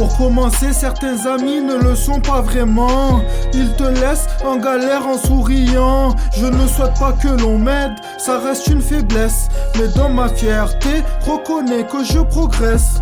Pour commencer, certains amis ne le sont pas vraiment. Ils te laissent en galère en souriant. Je ne souhaite pas que l'on m'aide, ça reste une faiblesse. Mais dans ma fierté, reconnais que je progresse.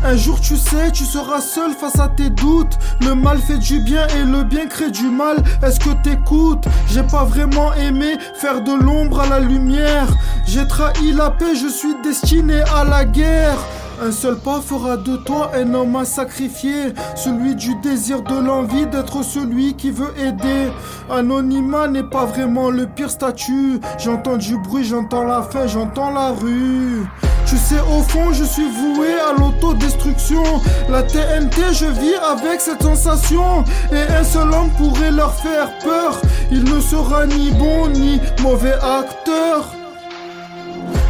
Un jour tu sais, tu seras seul face à tes doutes. Le mal fait du bien et le bien crée du mal. Est-ce que t'écoutes? J'ai pas vraiment aimé faire de l'ombre à la lumière. J'ai trahi la paix, je suis destiné à la guerre. Un seul pas fera de toi un homme à sacrifier. Celui du désir, de l'envie d'être celui qui veut aider. Anonymat n'est pas vraiment le pire statut. J'entends du bruit, j'entends la faim, j'entends la rue. Tu sais, au fond, je suis voué à l'autodestruction. La TNT, je vis avec cette sensation. Et un seul homme pourrait leur faire peur. Il ne sera ni bon ni mauvais acteur.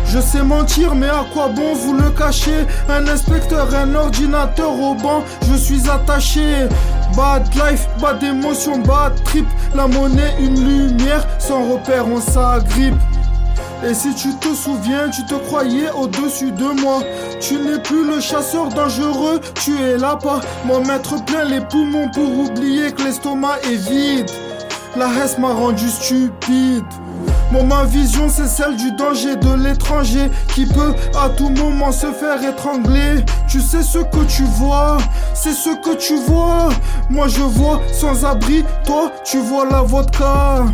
Je sais mentir, mais à quoi bon vous le cacher? Un inspecteur, un ordinateur au banc, je suis attaché. Bad life, bad émotion, bad trip. La monnaie, une lumière, sans repère on s'agrippe. Et si tu te souviens, tu te croyais au-dessus de moi. Tu n'es plus le chasseur dangereux, tu es là-bas. M'en mettre plein les poumons pour oublier que l'estomac est vide. La haine m'a rendu stupide. Ma vision c'est celle du danger de l'étranger qui peut à tout moment se faire étrangler. Tu sais ce que tu vois, c'est ce que tu vois. Moi je vois sans abri, toi tu vois la vodka.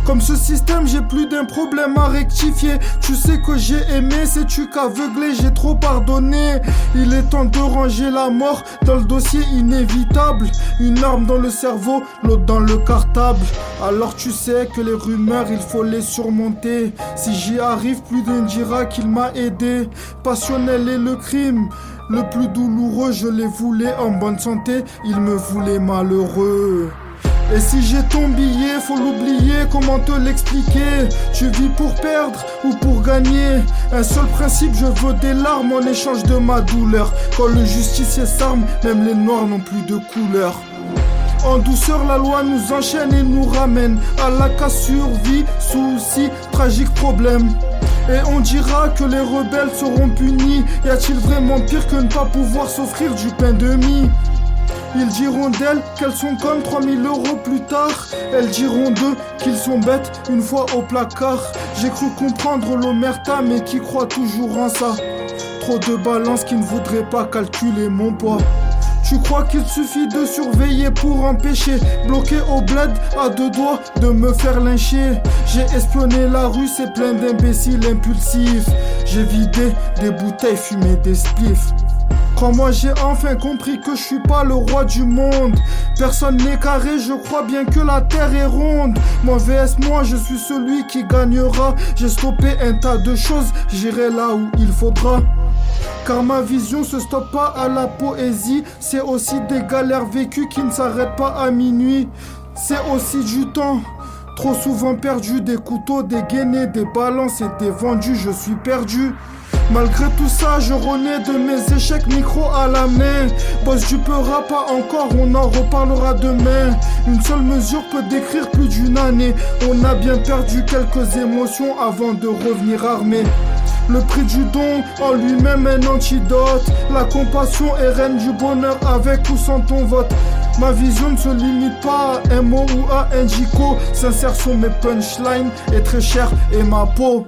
Comme ce système, j'ai plus d'un problème à rectifier. Tu sais que j'ai aimé, sais-tu qu'aveuglé, j'ai trop pardonné. Il est temps de ranger la mort dans le dossier inévitable. Une arme dans le cerveau, l'autre dans le cartable. Alors tu sais que les rumeurs, il faut les surmonter. Si j'y arrive, plus d'un dira qu'il m'a aidé. Passionnel est le crime. Le plus douloureux, je les voulais en bonne santé. Ils me voulaient malheureux. Et si j'ai ton billet, faut l'oublier, comment te l'expliquer? Tu vis pour perdre ou pour gagner? Un seul principe, je veux des larmes en échange de ma douleur. Quand le justicier s'arme, même les noirs n'ont plus de couleur. En douceur, la loi nous enchaîne et nous ramène à la cassure, vie, soucis, tragique problème. Et on dira que les rebelles seront punis. Y a-t-il vraiment pire que ne pas pouvoir s'offrir du pain de mie? Ils diront d'elles qu'elles sont comme 3000 € plus tard. Elles diront d'eux qu'ils sont bêtes une fois au placard. J'ai cru comprendre l'omerta mais qui croit toujours en ça. Trop de balance qui ne voudrait pas calculer mon poids. Tu crois qu'il suffit de surveiller pour empêcher? Bloqué au bled à deux doigts de me faire lyncher. J'ai espionné la rue, c'est plein d'imbéciles impulsifs. J'ai vidé des bouteilles, fumé des spliffs. Crois-moi, j'ai enfin compris que je suis pas le roi du monde. Personne n'est carré, je crois bien que la terre est ronde. Moi vs moi, je suis celui qui gagnera. J'ai stoppé un tas de choses, j'irai là où il faudra. Car ma vision se stoppe pas à la poésie. C'est aussi des galères vécues qui ne s'arrêtent pas à minuit. C'est aussi du temps trop souvent perdu, des couteaux dégainés, des balances et des vendus, je suis perdu. Malgré tout ça, je renais de mes échecs, micro à la main. Boss du peura, pas encore, on en reparlera demain. Une seule mesure peut décrire plus d'une année. On a bien perdu quelques émotions avant de revenir armé. Le prix du don, en lui-même un antidote. La compassion est reine du bonheur, avec ou sans ton vote. Ma vision ne se limite pas à un mot ou à un dico. Sincères sont mes punchlines et très cher est ma peau.